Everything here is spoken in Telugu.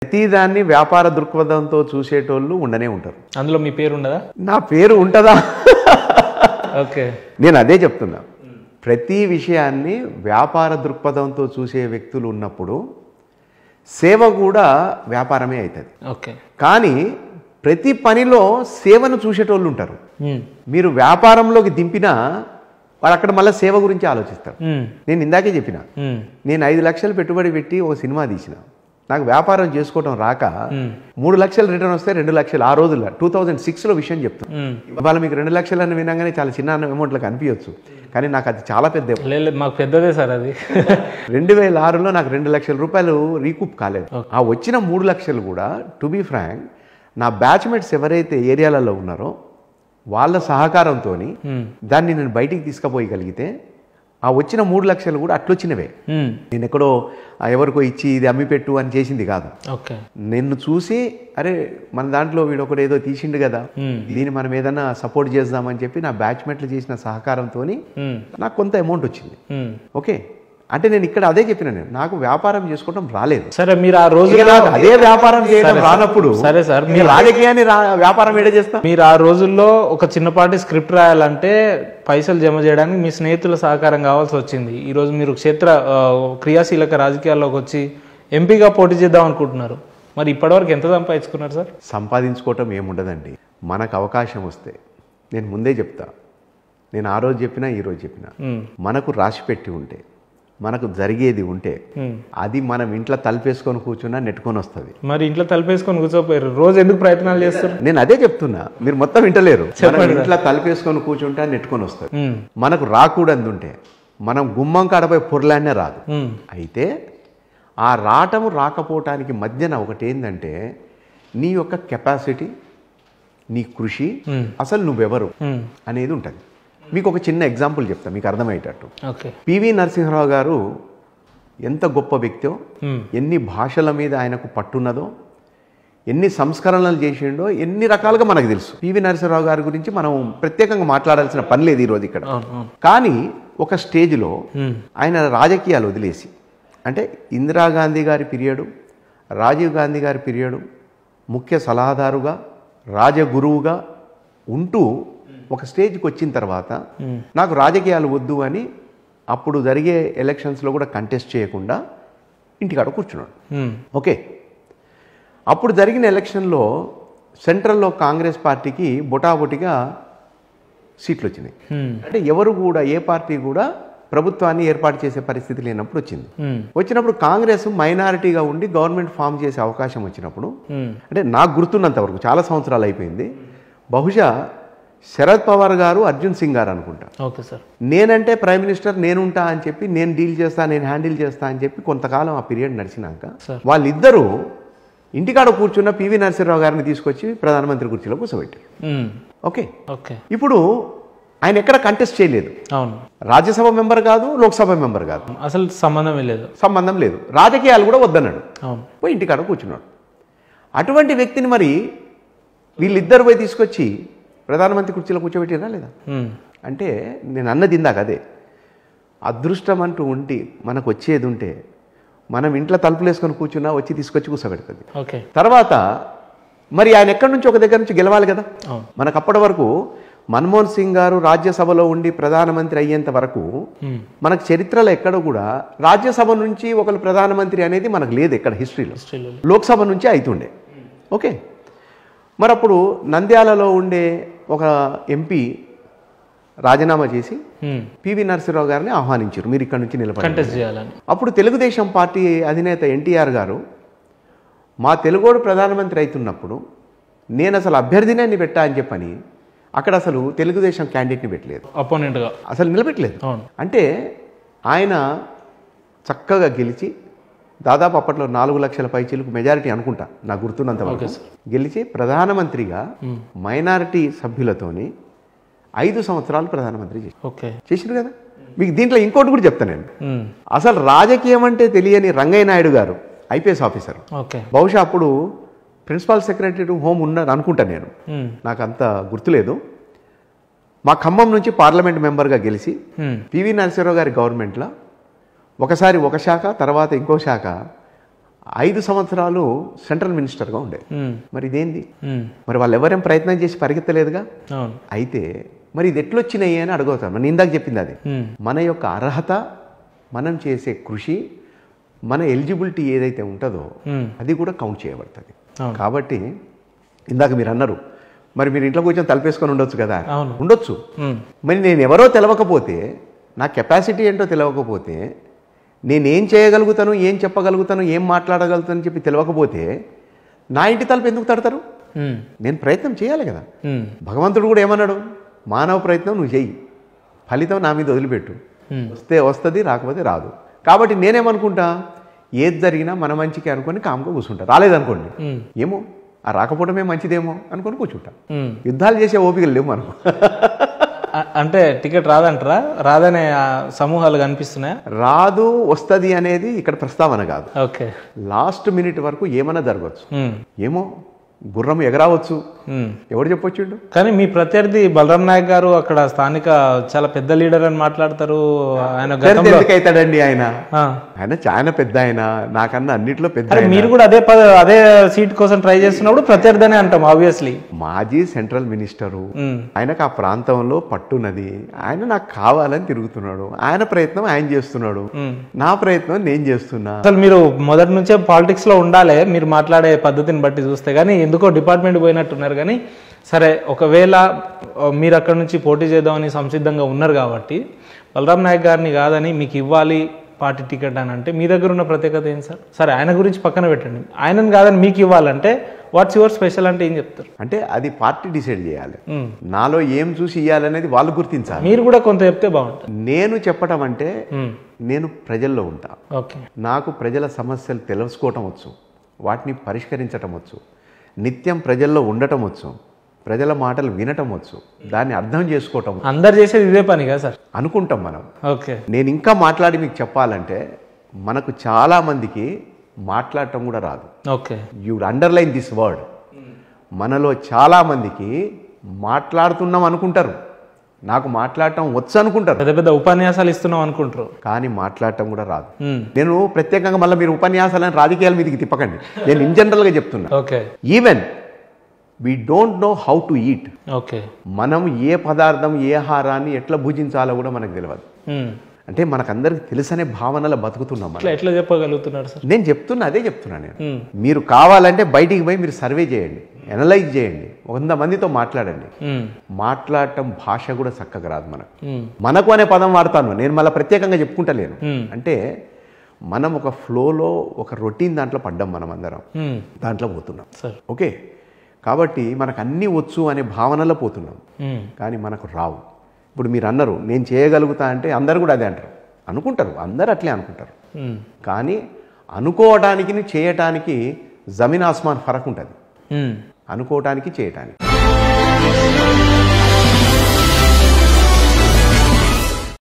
ప్రతిదాన్ని వ్యాపార దృక్పథంతో చూసేటోళ్ళు ఉండనే ఉంటారు. అందులో మీ పేరు ఉండదా? నా పేరు ఉంటుందా? ఓకే, నేను అదే చెప్తున్నా. ప్రతి విషయాన్ని వ్యాపార దృక్పథంతో చూసే వ్యక్తులు ఉన్నప్పుడు సేవ కూడా వ్యాపారమే అవుతుంది. ఓకే, కానీ ప్రతి పనిలో సేవను చూసేటోళ్ళు ఉంటారు. మీరు వ్యాపారంలోకి దింపినా వాడు అక్కడ మళ్ళీ సేవ గురించి ఆలోచిస్తాడు. నేను ఇందాకే చెప్పిన, నేను 5 లక్షలు పెట్టుబడి పెట్టి ఒక సినిమా తీసిన, నాకు వ్యాపారం చేసుకోవడం రాక 3 లక్షలు రిటర్న్ వస్తే 2 లక్షలు ఆ రోజుల్లో 2006లో విషయం చెప్తాను. ఇవాళ మీకు 2 లక్షలు అని వినగానే చాలా చిన్న అమౌంట్లకు అనిపించవచ్చు, కానీ నాకు అది చాలా పెద్ద. మాకు పెద్దదే సార్ అది. 2006లో నాకు 2 లక్షల రూపాయలు రీకూప్ కాలేదు. ఆ వచ్చిన 3 లక్షలు కూడా టు బీ ఫ్రాంక్ నా బ్యాచ్మేట్స్ ఎవరైతే ఏరియాలలో ఉన్నారో వాళ్ళ సహకారంతో దాన్ని నేను బయటికి తీసుకుపోయగలిగితే ఆ వచ్చిన 3 లక్షలు కూడా అట్లొచ్చినవే. నేను ఎక్కడో ఎవరికో ఇచ్చి ఇది అమ్మిపెట్టు అని చేసింది కాదు. నిన్ను చూసి అరే మన దాంట్లో వీడొకడు ఏదో తీసిండు కదా, దీన్ని మనం ఏదైనా సపోర్ట్ చేద్దామని చెప్పి నా బ్యాచ్మేట్లు చేసిన సహకారంతో నాకు కొంత అమౌంట్ వచ్చింది. ఓకే, అంటే నేను ఇక్కడ అదే చెప్పిన, నేను నాకు వ్యాపారం చేసుకోవడం రాలేదు. సరే, మీరు ఆ రోజు అదే వ్యాపారం చేయడం రానప్పుడు సరే సార్, మీరు రాజకీయాన్ని వ్యాపారం ఏడే చేస్తా. మీరు ఆ రోజుల్లో ఒక చిన్నపాటి స్క్రిప్ట్ రాయాలంటే పైసలు జమ చేయడానికి మీ స్నేహితుల సహకారం కావాల్సి వచ్చింది. ఈరోజు మీరు క్రియాశీలక రాజకీయాల్లోకి వచ్చి ఎంపీగా పోటీ చేద్దాం అనుకుంటున్నారు. మరి ఇప్పటివరకు ఎంత సంపాదించుకున్నారు సార్? సంపాదించుకోవటం ఏముండదండి. మనకు అవకాశం వస్తే, నేను ముందే చెప్తా, నేను ఆ రోజు చెప్పినా ఈ రోజు చెప్పినా, మనకు రాసి పెట్టి ఉంటే, మనకు జరిగేది ఉంటే అది మనం ఇంట్లో తలుపేసుకొని కూర్చున్నా నెట్టుకొని వస్తుంది. మరి ఇంట్లో తలుపేసుకొని కూర్చోపోయారు, రోజు ఎందుకు ప్రయత్నాలు చేస్తారు? నేను అదే చెప్తున్నా, మీరు మొత్తం వింటలేరు. ఇంట్లో తలుపేసుకొని కూర్చుంటా నెట్టుకొని వస్తుంది. మనకు రాకూడదు ఉంటే మనం గుమ్మం కాడపై పొరలానే రాదు. అయితే ఆ రావటం రాకపోవటానికి మధ్యన ఒకటి ఏంటంటే నీ యొక్క కెపాసిటీ, నీ కృషి, అసలు నువ్వెవరు అనేది ఉంటుంది. మీకు ఒక చిన్న ఎగ్జాంపుల్ చెప్తా మీకు అర్థమయ్యేటట్టు. పివి నరసింహారావు గారు ఎంత గొప్ప వ్యక్తో, ఎన్ని భాషల మీద ఆయనకు పట్టున్నదో, ఎన్ని సంస్కరణలు చేసిండో ఎన్ని రకాలుగా మనకు తెలుసు. పివి నరసింహారావు గారి గురించి మనం ప్రత్యేకంగా మాట్లాడాల్సిన పని లేదు ఈరోజు ఇక్కడ. కానీ ఒక స్టేజ్లో ఆయన రాజకీయాలు వదిలేసి, అంటే ఇందిరాగాంధీ గారి పీరియడు, రాజీవ్ గాంధీ గారి పీరియడు, ముఖ్య సలహాదారుగా, రాజగురువుగా ఉంటూ ఒక స్టేజ్కి వచ్చిన తర్వాత నాకు రాజకీయాలు వద్దు అని అప్పుడు జరిగే ఎలక్షన్స్లో కూడా కంటెస్ట్ చేయకుండా ఇంటికాడ కూర్చున్నాడు. ఓకే, అప్పుడు జరిగిన ఎలక్షన్లో సెంట్రల్లో కాంగ్రెస్ పార్టీకి బొటాబొటిగా సీట్లు వచ్చినాయి. అంటే ఎవరు కూడా, ఏ పార్టీ కూడా ప్రభుత్వాన్ని ఏర్పాటు చేసే పరిస్థితి లేనప్పుడు వచ్చినప్పుడు కాంగ్రెస్ మైనారిటీగా ఉండి గవర్నమెంట్ ఫామ్ చేసే అవకాశం వచ్చినప్పుడు, అంటే నాకు గుర్తున్నంత వరకు చాలా సంవత్సరాలు అయిపోయింది, బహుశా శరద్ పవార్ గారు, అర్జున్ సింగ్ గారు అనుకుంటా, నేనంటే ప్రైమ్ మినిస్టర్ నేనుంటా అని చెప్పి, నేను డీల్ చేస్తా, నేను హ్యాండిల్ చేస్తా అని చెప్పి కొంతకాలం ఆ పీరియడ్ నడిచినాక వాళ్ళిద్దరూ ఇంటికాడ కూర్చున్న పివి నరసింహారావు గారిని తీసుకొచ్చి ప్రధానమంత్రి కుర్చీలో కూర్చోబెట్టారు. ఓకే, ఇప్పుడు ఆయన ఎక్కడ కంటెస్ట్ చేయలేదు. రాజ్యసభ మెంబర్ కాదు, లోక్సభ మెంబర్ కాదు, అసలు సంబంధం లేదు. రాజకీయాలు కూడా వద్దన్నాడు, పోయి ఇంటికాడ కూర్చున్నాడు. అటువంటి వ్యక్తిని మరి వీళ్ళిద్దరు పోయి తీసుకొచ్చి ప్రధానమంత్రి కుర్చీలో కూర్చోబెట్టిరా లేదా? అంటే నేను అన్నది ఇందాక అదే, అదృష్టం అంటూ ఉంటే మనకు వచ్చేది ఉంటే మనం ఇంట్లో తలుపులు వేసుకొని కూర్చున్నా వచ్చి తీసుకొచ్చి కూర్చోబెడుతుంది. తర్వాత మరి ఆయన ఎక్కడి నుంచి ఒక దగ్గర నుంచి గెలవాలి కదా. మనకు అప్పటి వరకు మన్మోహన్ సింగ్ గారు రాజ్యసభలో ఉండి ప్రధానమంత్రి అయ్యేంత వరకు మనకు చరిత్రలో ఎక్కడ కూడా రాజ్యసభ నుంచి ఒకరు ప్రధానమంత్రి అనేది మనకు లేదు ఎక్కడ హిస్టరీలో. లోక్సభ నుంచి అవుతుండే. ఓకే, మరి అప్పుడు నంద్యాలలో ఉండే ఒక ఎంపీ రాజీనామా చేసి పివి నరసింహారావు గారిని ఆహ్వానించారు, మీరు ఇక్కడ నుంచి నిలబడి. అప్పుడు తెలుగుదేశం పార్టీ అధినేత ఎన్టీఆర్ గారు, మా తెలుగోడు ప్రధానమంత్రి అవుతున్నప్పుడు నేను అసలు అభ్యర్థినే పెట్టా అని చెప్పని అక్కడ అసలు తెలుగుదేశం క్యాండిడేట్ని పెట్టలేదు, అపోనెంట్గా అసలు నిలబెట్టలేదు. అంటే ఆయన చక్కగా గెలిచి దాదాపు అప్పట్లో 4 లక్షల పైచీలకు మెజారిటీ అనుకుంటా నాకు గుర్తున్నంత వరకు గెలిచి ప్రధానమంత్రిగా మైనారిటీ సభ్యులతోని 5 సంవత్సరాలు ప్రధానమంత్రి చేసిండు కదా. మీకు దీంట్లో ఇంకోటి కూడా చెప్తాను నేను, అసలు రాజకీయం అంటే తెలియని రంగయ్య నాయుడు గారు ఐపీఎస్ ఆఫీసర్, బహుశా అప్పుడు ప్రిన్సిపల్ సెక్రటరీ టు హోమ్ ఉన్నాడు అనుకుంటా, నేను నాకు అంత గుర్తులేదు. మా ఖమ్మం నుంచి పార్లమెంట్ మెంబర్గా గెలిచి పివి నరసింహారావు గారి గవర్నమెంట్లో ఒకసారి ఒక శాఖ, తర్వాత ఇంకో శాఖ 5 సంవత్సరాలు సెంట్రల్ మినిస్టర్గా ఉండే. మరి ఇదేంది? మరి వాళ్ళు ఎవరేం ప్రయత్నం చేసి పరిగెత్తలేదుగా. అయితే మరి ఇది ఎట్లొచ్చినాయి అని అడగవుతాను. నేను ఇందాక చెప్పింది అది. మన యొక్క అర్హత, మనం చేసే కృషి, మన ఎలిజిబిలిటీ ఏదైతే ఉంటుందో అది కూడా కౌంట్ చేయబడుతుంది. కాబట్టి ఇందాక మీరు అన్నారు, మరి మీరు ఇంట్లో కూర్చొని తలపేసుకొని ఉండొచ్చు కదా. ఉండొచ్చు. మరి నేను ఎవరో తెలవకపోతే, నా కెపాసిటీ ఏంటో తెలియకపోతే, నేనేం చేయగలుగుతాను, ఏం చెప్పగలుగుతాను, ఏం మాట్లాడగలుగుతాను చెప్పి తెలియకపోతే నా ఇంటి తలుపు ఎందుకు తడతారు? నేను ప్రయత్నం చేయాలి కదా. భగవంతుడు కూడా ఏమన్నాడు? మానవ ప్రయత్నం నువ్వు చెయ్యి, ఫలితం నా మీద వదిలిపెట్టు, వస్తే వస్తుంది, రాకపోతే రాదు. కాబట్టి నేనేమనుకుంటా, ఏది జరిగినా మన మంచికి అనుకొని కామ్గా కూర్చుంటా. రాలేదనుకోండి, ఏమో ఆ రాకపోవడమే మంచిదేమో అనుకొని కూర్చుంటా. యుద్ధాలు చేసే ఓపికలు లేవు మనకు. అంటే టికెట్ రాదంటారా? రాదనే సమూహాలు కనిపిస్తున్నాయా? రాదు, వస్తుంది అనేది ఇక్కడ ప్రస్తావన కాదు. ఓకే, లాస్ట్ మినిట్ వరకు ఏమైనా జరగవచ్చు. ఏమో గుర్రం ఎగరావచ్చు, ఎవరు చెప్పొచ్చిండు. కానీ మీ ప్రత్యర్థి బలరాం నాయక్ గారు అక్కడ స్థానిక చాలా పెద్ద లీడర్ అని మాట్లాడతారు. ఆయన ఎందుకైతాడండి? ఆయన చాలా పెద్ద, ఆయన నాకన్నా అన్నిట్లో పెద్ద. మీరు కూడా అదే సీట్ కోసం ట్రై చేస్తున్నప్పుడు ప్రత్యర్థి అని అంటాం ఆబ్వియస్లీ. మాజీ సెంట్రల్ మినిస్టరు, ఆయనకు ఆ ప్రాంతంలో పట్టున్నది, ఆయన నాకు కావాలని తిరుగుతున్నాడు. ఆయన ప్రయత్నం ఆయన చేస్తున్నాడు, నా ప్రయత్నం నేను చేస్తున్నా. అసలు మీరు మొదటి నుంచే పాలిటిక్స్ లో ఉండాలి, మీరు మాట్లాడే పద్ధతిని బట్టి చూస్తే. కానీ ఎందుకో డిపార్ట్మెంట్ పోయినట్టున్నారు. కానీ సరే, ఒకవేళ మీరు అక్కడ నుంచి పోటీ చేద్దామని సంసిద్ధంగా ఉన్నారు కాబట్టి బలరాం నాయక్ గారిని కాదని మీకు ఇవ్వాలి పార్టీ టికెట్ అని అంటే మీ దగ్గర ఉన్న ప్రత్యేకత ఏంటి సార్? సరే, ఆయన గురించి పక్కన పెట్టండి, ఆయనను కాదని మీకు ఇవ్వాలంటే వాట్స్ యువర్ స్పెషల్ అంటే ఏం చెప్తారు? అంటే అది పార్టీ డిసైడ్ చేయాలి. నాలో ఏం చూసి ఇవ్వాలనేది వాళ్ళు గుర్తించాలి. మీరు కూడా కొంత చెప్తే బాగుంటుంది. నేను చెప్పడం అంటే నేను ప్రజల్లో ఉంటా. ఓకే, నాకు ప్రజల సమస్యలు తెలుసుకోవటం వచ్చు, వాటిని పరిష్కరించటం వచ్చు, నిత్యం ప్రజల్లో ఉండటం వచ్చు, ప్రజల మాటలు వినటం వచ్చు, దాన్ని అర్థం చేసుకోవటం. అందరు చేసేది ఇదే పని కదా సార్ అనుకుంటాం మనం. ఓకే, నేను ఇంకా మాట్లాడి మీకు చెప్పాలంటే మనకు చాలా మందికి మాట్లాడటం కూడా రాదు. Okay, you underline this word. మనలో చాలా మందికి మాట్లాడుతున్నాం అనుకుంటారు, నాకు మాట్లాడటం వచ్చు అనుకుంటారు, పెద్ద పెద్ద ఉపన్యాసాలు ఇస్తున్నాం అనుకుంటారు, కానీ మాట్లాడటం కూడా రాదు. నేను ప్రత్యేకంగా మళ్ళీ మీరు ఉపన్యాసాలని రాజకీయాల మీదకి తిప్పకండి, నేను ఇన్ జనరల్గా చెప్తున్నా. Okay, even we don't know how to eat. Okay, మనం ఏ పదార్థం, ఏ ఆహారాన్ని ఎట్లా భుజించాలో కూడా మనకు తెలియదు. అంటే మనకందరికి తెలుసనే భావనలో బతుకుతున్నాం. ఎట్లా చెప్పగలుగుతున్నారు సార్? నేను చెప్తున్నా, అదే చెప్తున్నా నేను. మీరు కావాలంటే బయటికి పోయి మీరు సర్వే చేయండి, అనలైజ్ చేయండి, 100 మందితో మాట్లాడండి. మాట్లాడటం భాష కూడా చక్కగా రాదు మనకు. మనకు అనే పదం వాడతాను నేను, మళ్ళీ ప్రత్యేకంగా చెప్పుకుంటలేను. అంటే మనం ఒక ఫ్లోలో, ఒక రొటీన్ దాంట్లో పడ్డాం, మనం అందరం దాంట్లో పోతున్నాం. ఓకే, కాబట్టి మనకు అన్నీ వచ్చు అనే భావనలో పోతున్నాం, కానీ మనకు రావు. ఇప్పుడు మీరు అన్నారు నేను చేయగలుగుతా అంటే అందరు కూడా అదే అంటారు, అనుకుంటారు, అందరు అట్లే అనుకుంటారు. కానీ అనుకోవటానికి చేయటానికి జమీన్ ఆస్మాన్ ఫరక్ ఉంటుంది, అనుకోవటానికి చేయటానికి.